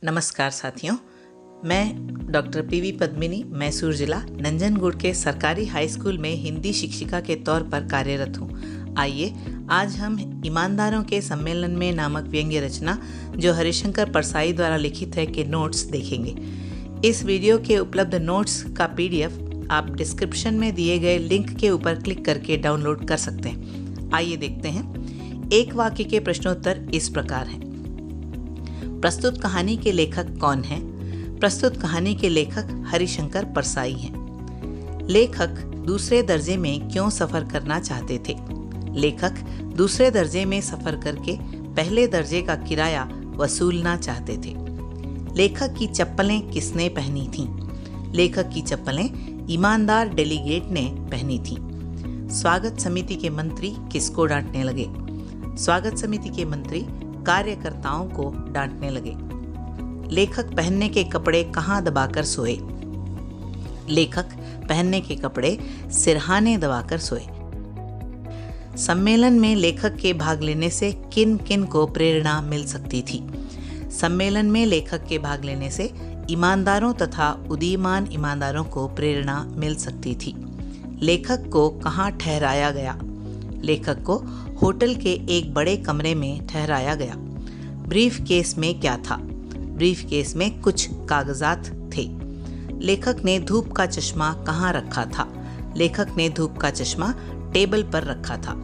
नमस्कार साथियों, मैं डॉक्टर पीवी पद्मिनी मैसूर जिला नंजनगुड़ के सरकारी हाई स्कूल में हिंदी शिक्षिका के तौर पर कार्यरत हूँ। आइए आज हम ईमानदारों के सम्मेलन में नामक व्यंग्य रचना जो हरिशंकर परसाई द्वारा लिखित है के नोट्स देखेंगे। इस वीडियो के उपलब्ध नोट्स का PDF आप डिस्क्रिप्शन में दिए गए लिंक के ऊपर क्लिक करके डाउनलोड कर सकते हैं। आइए देखते हैं। एक वाक्य के प्रश्नोत्तर इस प्रकार हैं। प्रस्तुत कहानी के लेखक कौन हैं? प्रस्तुत कहानी के लेखक हरिशंकर परसाई हैं। लेखक दूसरे दर्जे में क्यों सफ़र करना चाहते थे? लेखक दूसरे दर्जे में सफ़र करके पहले दर्जे का किराया वसूलना चाहते थे। लेखक की चप्पलें किसने पहनी थीं? लेखक की चप्पलें ईमानदार डेलीगेट ने पहनी थीं। स्वागत समिति के मंत्री किसको डांटने लगे? स्वागत समिति के मंत्री कार्यकर्ताओं को डांटने लगे। लेखक पहनने के कपड़े कहाँ दबाकर सोए? लेखक पहनने के कपड़े सिरहाने दबाकर सोए। सम्मेलन में लेखक के भाग लेने से किन किन को प्रेरणा मिल सकती थी? सम्मेलन में लेखक के भाग लेने से ईमानदारों तथा उदीयमान ईमानदारों को प्रेरणा मिल सकती थी। लेखक को कहाँ ठहराया गया? लेखक को होटल के एक बड़े कमरे में ठहराया गया। ब्रीफ केस में क्या था? ब्रीफ केस में कुछ कागजात थे। लेखक ने धूप का चश्मा कहाँ रखा था? लेखक ने धूप का चश्मा टेबल पर रखा था।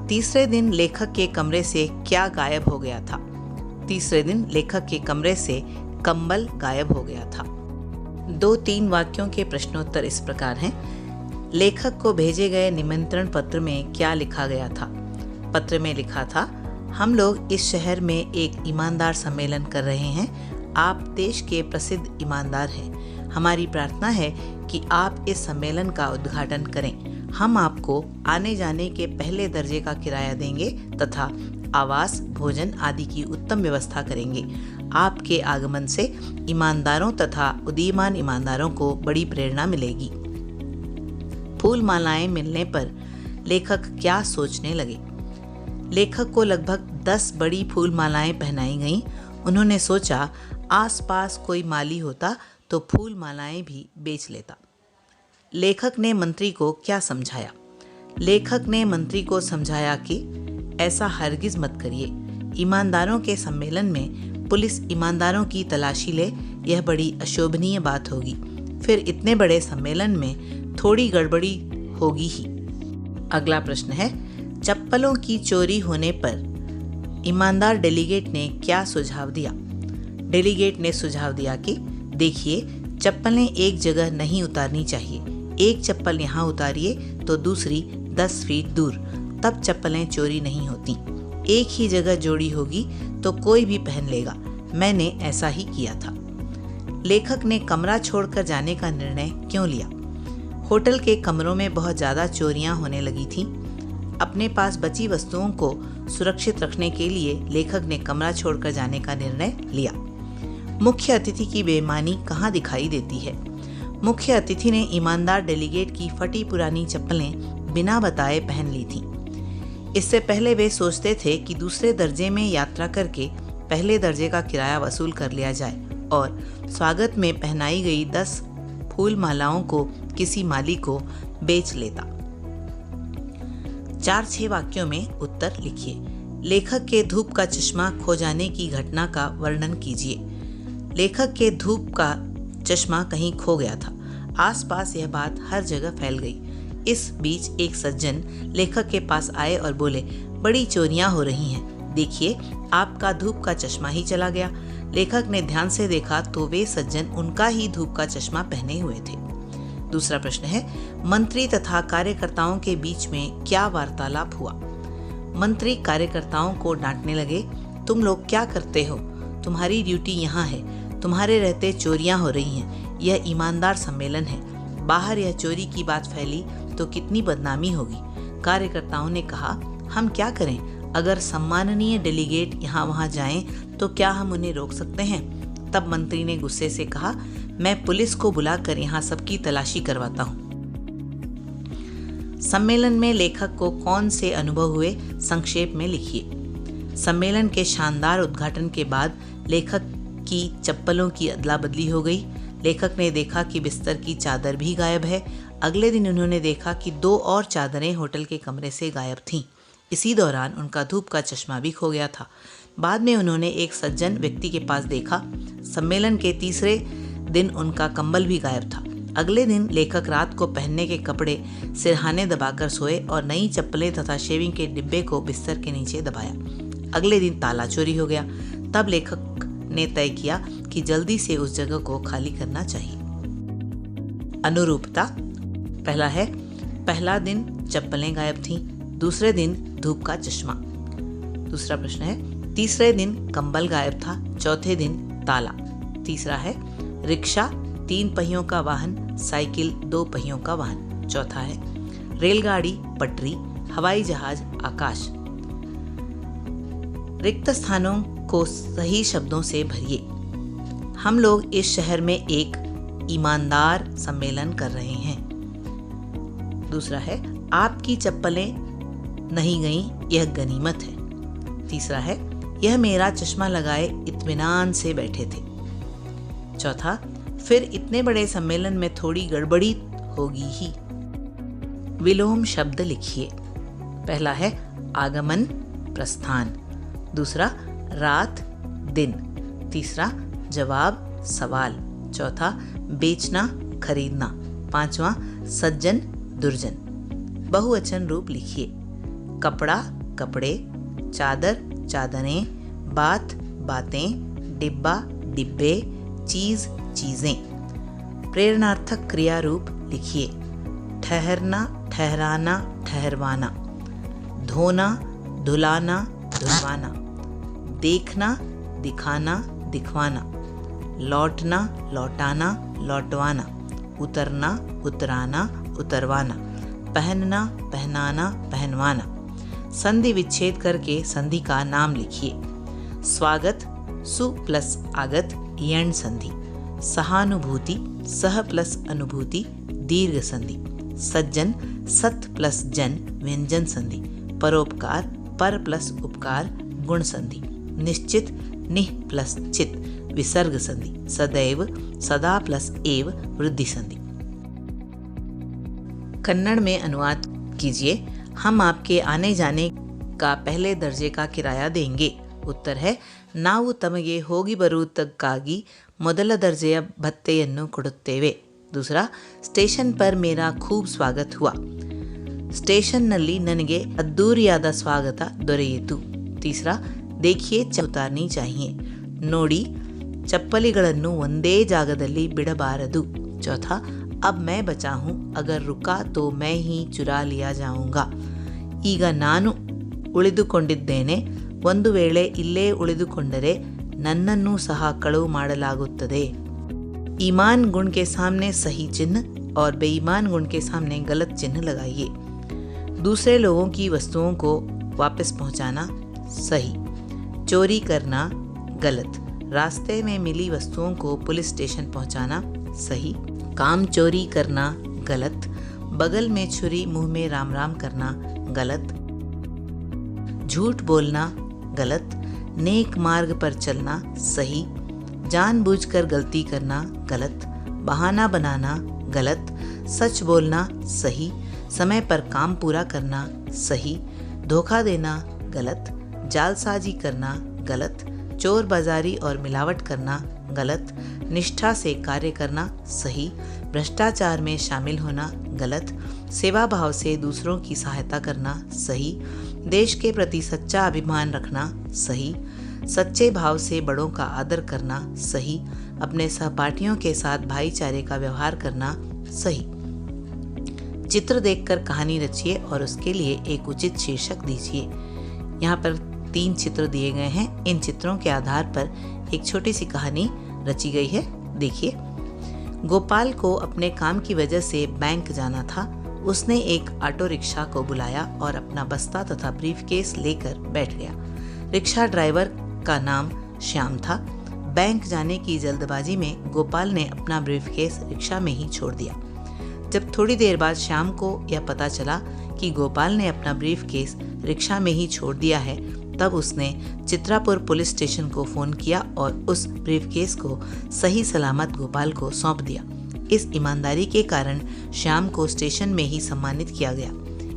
तीसरे दिन लेखक के कमरे से क्या गायब हो गया था? तीसरे दिन लेखक के कमरे से कंबल गायब हो गया था। 2-3 वाक्यों के प्रश्नोत्तर इस प्रकार हैं। लेखक को भेजे गए निमंत्रण पत्र में क्या लिखा गया था? पत्र में लिखा था, हम लोग इस शहर में एक ईमानदार सम्मेलन कर रहे हैं। आप देश के प्रसिद्ध ईमानदार हैं। हमारी प्रार्थना है कि आप इस सम्मेलन का उद्घाटन करें। हम आपको आने जाने के पहले दर्जे का किराया देंगे तथा आवास, भोजन आदि की उत्तम व्यवस्था करेंगे। आपके आगमन से ईमानदारों तथा उदीयमान ईमानदारों को बड़ी प्रेरणा मिलेगी। फूल मालाएं मिलने पर लेखक क्या सोचने लगे? लेखक को लगभग 10 बड़ी फूल मालाएं पहनाई गईं। उन्होंने सोचा, आसपास कोई माली होता तो फूल मालाएं भी बेच लेता। लेखक ने मंत्री को क्या समझाया? लेखक ने मंत्री को समझाया कि ऐसा हरगिज मत करिए। ईमानदारों के सम्मेलन में पुलिस ईमानदारों की तलाशी ले, यह बड़ी अशोभनीय बात होगी। फिर इतने बड़े सम्मेलन में थोड़ी गड़बड़ी होगी ही। अगला प्रश्न है, चप्पलों की चोरी होने पर ईमानदार डेलीगेट ने क्या सुझाव दिया? डेलीगेट ने सुझाव दिया कि देखिए, चप्पलें एक जगह नहीं उतारनी चाहिए। एक चप्पल यहाँ उतारिए तो दूसरी 10 फीट दूर, तब चप्पलें चोरी नहीं होती। एक ही जगह जोड़ी होगी तो कोई भी पहन लेगा। मैंने ऐसा ही किया था। लेखक ने कमरा छोड़कर जाने का निर्णय क्यों लिया? होटल के कमरों में बहुत ज़्यादा चोरियां होने लगी थीं। अपने पास बची वस्तुओं को सुरक्षित रखने के लिए लेखक ने कमरा छोड़कर जाने का निर्णय लिया। मुख्य अतिथि की बेईमानी कहाँ दिखाई देती है? मुख्य अतिथि ने ईमानदार डेलीगेट की फटी पुरानी चप्पलें बिना बताए पहन ली थीं। इससे पहले वे सोचते थे कि दूसरे दर्जे में यात्रा करके पहले दर्जे का किराया वसूल कर लिया जाए और स्वागत में पहनाई गई 10 फूल मालाओं को किसी माली को बेच लेता। 4-6 वाक्यों में उत्तर लिखिए। लेखक के धूप का चश्मा खो जाने की घटना का वर्णन कीजिए। लेखक के धूप का चश्मा कहीं खो गया था। आसपास यह बात हर जगह फैल गई। इस बीच एक सज्जन लेखक के पास आए और बोले, बड़ी चोरियां हो रही हैं। देखिए, आपका धूप का चश्मा ही चला गया। लेखक ने ध्यान से देखा तो वे सज्जन उनका ही धूप का चश्मा पहने हुए थे। दूसरा प्रश्न है, मंत्री तथा कार्यकर्ताओं के बीच में क्या वार्तालाप हुआ? मंत्री कार्यकर्ताओं को डांटने लगे, तुम लोग क्या करते हो? तुम्हारी ड्यूटी यहाँ है। तुम्हारे रहते चोरियां हो रही हैं। यह ईमानदार सम्मेलन है। बाहर यह चोरी की बात फैली तो कितनी बदनामी होगी। कार्यकर्ताओं ने कहा, हम क्या करें? अगर सम्माननीय डेलीगेट यहाँ वहाँ जाएं तो क्या हम उन्हें रोक सकते हैं? तब मंत्री ने गुस्से से कहा, मैं पुलिस को बुलाकर यहाँ सबकी तलाशी करवाता हूँ। सम्मेलन में लेखक को कौन से अनुभव हुए, संक्षेप में लिखिए। सम्मेलन के शानदार उद्घाटन के बाद लेखक कि चप्पलों की अदला बदली हो गई। लेखक ने देखा कि बिस्तर की चादर भी गायब है। अगले दिन उन्होंने देखा कि 2 और चादरें होटल के कमरे से गायब थीं। इसी दौरान उनका धूप का चश्मा भी खो गया था। बाद में उन्होंने एक सज्जन व्यक्ति के पास देखा। सम्मेलन के तीसरे दिन उनका कंबल भी गायब था। अगले दिन लेखक रात को पहनने के कपड़े सिरहाने दबाकर सोए और नई चप्पलें तथा शेविंग के डिब्बे को बिस्तर के नीचे दबाया। अगले दिन ताला चोरी हो गया। तब लेखक ने तय किया कि जल्दी से उस जगह को खाली करना चाहिए। अनुरूपता। पहला है, पहला दिन चप्पलें गायब थीं, दूसरे दिन धूप का चश्मा। दूसरा प्रश्न है, तीसरे दिन कंबल गायब था, चौथे दिन ताला। तीसरा है, रिक्शा 3 पहियों का वाहन, साइकिल 2 पहियों का वाहन। चौथा है, रेलगाड़ी पटरी, हवाई जहाज आकाश। रिक्त स्थानों को सही शब्दों से भरिए। हम लोग इस शहर में एक ईमानदार सम्मेलन कर रहे हैं। दूसरा है, आपकी चप्पलें नहीं गईं, यह गनीमत है। तीसरा है, यह मेरा चश्मा लगाए इत्मीनान से बैठे थे। चौथा, फिर इतने बड़े सम्मेलन में थोड़ी गड़बड़ी होगी ही। विलोम शब्द लिखिए। पहला है आगमन प्रस्थान, दूसरा रात दिन, तीसरा जवाब सवाल, चौथा बेचना खरीदना, पांचवा सज्जन दुर्जन। बहुवचन रूप लिखिए। कपड़ा कपड़े, चादर चादरें, बात बातें, डिब्बा डिब्बे, चीज चीजें। प्रेरणार्थक क्रिया रूप लिखिए। ठहरना ठहराना ठहरवाना, धोना धुलाना धुलवाना, देखना दिखाना दिखवाना, लौटना लौटाना लौटवाना, उतरना उतराना उतरवाना, पहनना पहनाना पहनवाना। संधि विच्छेद करके संधि का नाम लिखिए। स्वागत सु प्लस आगत यण संधि, सहानुभूति सह प्लस अनुभूति दीर्घ संधि, सज्जन सत प्लस जन व्यंजन संधि, परोपकार पर प्लस उपकार गुण संधि, निश्चित निह प्लस चित विसर्ग संधि, सदैव सदा प्लस एव वृद्धि संधि। कन्नड़ में अनुवाद कीजिए। हम आपके आने जाने का पहले दर्जे का किराया देंगे। उत्तर है, ನಾವು ತಮಗೆ ಹೋಗಿ ಬರುವುದಕ್ಕಾಗಿ ಮೊದಲ ದರ್ಜೆಯ ಭತ್ಯೆಯನ್ನು ಕೊಡುತ್ತೇವೆ। दूसरा, स्टेशन पर मेरा खूब स्वागत हुआ। ಸ್ಟೇಷನ್ನಲ್ಲಿ ನನಗೆ ಅದ್ದೂರಿಯಾದ ಸ್ವಾಗತ ದೊರೆಯಿತು। तीसरा, देखिए उतारनी चाहिए। ನೋಡಿ ಚಪ್ಪಲಿಗಳನ್ನು ಒಂದೇ ಜಾಗದಲ್ಲಿ ಬಿಡಬಾರದು। चौथा, अब मैं बचा हूँ, अगर रुका तो मैं ही चुरा लिया जाऊंगा। ಈಗ ನಾನು ಉಳಿದುಕೊಂಡಿದ್ದೇನೆ, ಒಂದು ವೇಳೆ ಇಲ್ಲೇ ಉಳಿದುಕೊಂಡರೆ ನನ್ನನ್ನು ಸಹ ಕಳುವು ಮಾಡಲಾಗುತ್ತದೆ। ईमान गुण के सामने सही चिन्ह और बेईमान गुण के सामने गलत चिन्ह लगाइए। दूसरे लोगों की वस्तुओं को वापस पहुंचाना सही, चोरी करना गलत, रास्ते में मिली वस्तुओं को पुलिस स्टेशन पहुंचाना सही, काम चोरी करना गलत, बगल में छुरी मुंह में राम राम करना गलत, झूठ बोलना गलत, नेक मार्ग पर चलना सही, जानबूझकर गलती करना गलत, बहाना बनाना गलत, सच बोलना सही, समय पर काम पूरा करना सही, धोखा देना गलत, जालसाजी करना गलत, चोर बाजारी और मिलावट करना गलत, निष्ठा से कार्य करना सही, भ्रष्टाचार में शामिल होना गलत, सेवा भाव से दूसरों की सहायता करना सही, देश के प्रति सच्चा अभिमान रखना सही, सच्चे भाव से बड़ों का आदर करना सही, अपने सहपाठियों के साथ भाईचारे का व्यवहार करना सही। चित्र देखकर कहानी रचिए और उसके लिए एक उचित शीर्षक दीजिए। यहाँ पर 3 चित्र दिए गए हैं। इन चित्रों के आधार पर एक छोटी सी कहानी रची गई है। देखिए। गोपाल को अपने काम की वजह से बैंक जाना था। उसने एक ऑटो रिक्शा को बुलाया और अपना बस्ता तथा ब्रीफकेस लेकर बैठ गया। रिक्शा ड्राइवर का नाम श्याम था। बैंक जाने की जल्दबाजी में गोपाल ने अपना ब्रीफकेस रिक्शा में ही छोड़ दिया। जब थोड़ी देर बाद श्याम को यह पता चला कि गोपाल ने अपना ब्रीफकेस रिक्शा में ही छोड़ दिया है, तब उसने चित्रापुर पुलिस स्टेशन को फ़ोन किया और उस ब्रीफकेस को सही सलामत गोपाल को सौंप दिया। इस ईमानदारी के कारण श्याम को स्टेशन में ही सम्मानित किया गया।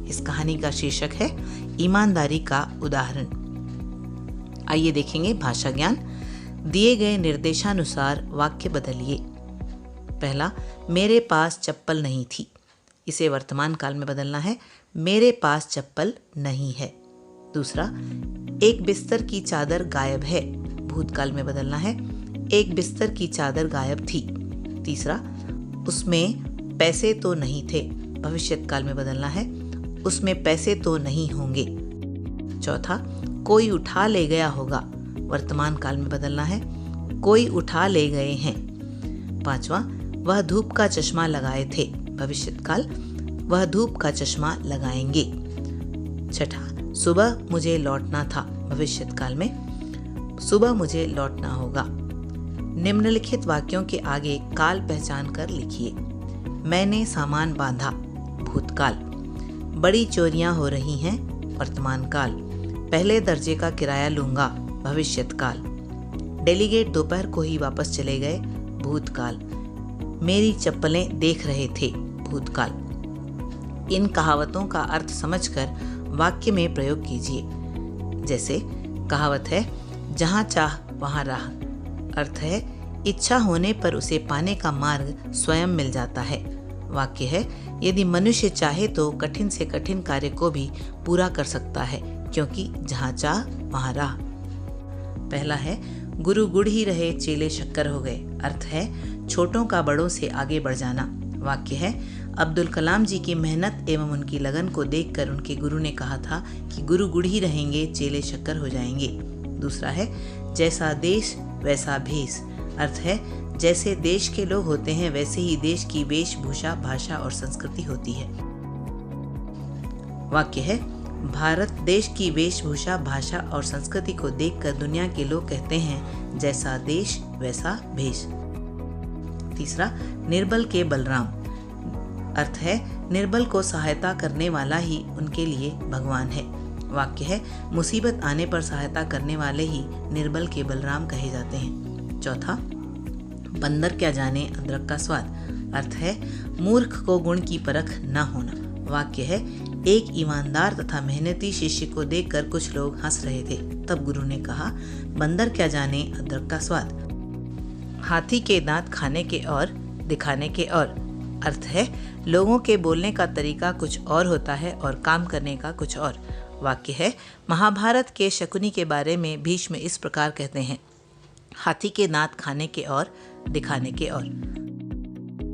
इस कहानी का शीर्षक है ईमानदारी का उदाहरण। आइए देखेंगे भाषा ज्ञान। दिए गए निर्देशानुसार वाक्य बदलिए। पहला, मेरे पास चप्पल नहीं थी। इसे वर्तमान काल में बदलना है, मेरे पास चप्पल नहीं है। दूसरा, एक बिस्तर की चादर गायब है। भूतकाल में बदलना है, एक बिस्तर की चादर गायब थी। तीसरा, उसमें पैसे तो नहीं थे। भविष्यकाल में बदलना है, उसमें पैसे तो नहीं होंगे। चौथा, कोई उठा ले गया होगा। वर्तमान काल में बदलना है, कोई उठा ले गए हैं। पांचवा, वह धूप का चश्मा लगाए थे। भविष्यकाल, वह धूप का चश्मा लगाएंगे। छठा, सुबह मुझे लौटना था। भविष्यकाल में, सुबह मुझे लौटना होगा। निम्नलिखित वाक्यों के आगे काल पहचान कर लिखिए। मैंने सामान बांधा। भूतकाल। बड़ी चोरियां हो रही हैं। वर्तमान काल। पहले दर्जे का किराया लूंगा। भविष्यकाल। डेलीगेट दोपहर को ही वापस चले गए। भूतकाल। मेरी चप्पलें देख रहे थे। भूतकाल। इन कहावतों का अर्थ समझकर वाक्य में प्रयोग कीजिए। जैसे कहावत है, जहाँ चाह वहाँ राह। अर्थ है, इच्छा होने पर उसे पाने का मार्ग स्वयं मिल जाता है। वाक्य है, यदि मनुष्य चाहे तो कठिन से कठिन कार्य को भी पूरा कर सकता है, क्योंकि जहाँ चाह वहाँ राह। पहला है, गुरु गुड़ ही रहे चेले शक्कर हो गए। अर्थ है, छोटों का बड़ों से आगे बढ़ जाना। वाक्य है, अब्दुल कलाम जी की मेहनत एवं उनकी लगन को देखकर उनके गुरु ने कहा था कि गुरु गुड़ ही रहेंगे, चेले शक्कर हो जाएंगे। दूसरा है, जैसा देश वैसा भेष। अर्थ है, जैसे देश के लोग होते हैं वैसे ही देश की वेशभूषा, भाषा और संस्कृति होती है। वाक्य है, भारत देश की वेशभूषा, भाषा और संस्कृति को देखकर दुनिया के लोग कहते हैं, जैसा देश वैसा भेष। तीसरा, निर्बल के बलराम। अर्थ है, निर्बल को सहायता करने वाला ही उनके लिए भगवान है। वाक्य है, मुसीबत आने पर सहायता करने वाले ही निर्बल के बलराम कहे जाते हैं। चौथा, बंदर क्या जाने अदरक का स्वाद। अर्थ है, मूर्ख को गुण की परख न होना। वाक्य है, एक ईमानदार तथा मेहनती शिष्य को देखकर कुछ लोग हंस रहे थे। तब गुरु ने कहा, बंदर क्या जाने अदरक का स्वाद। हाथी के दांत खाने के और दिखाने के और। अर्थ है, लोगों के बोलने का तरीका कुछ और होता है और काम करने का कुछ और। वाक्य है, महाभारत के शकुनी के बारे में भीष्म इस प्रकार कहते हैं, हाथी के दांत खाने के और दिखाने के और।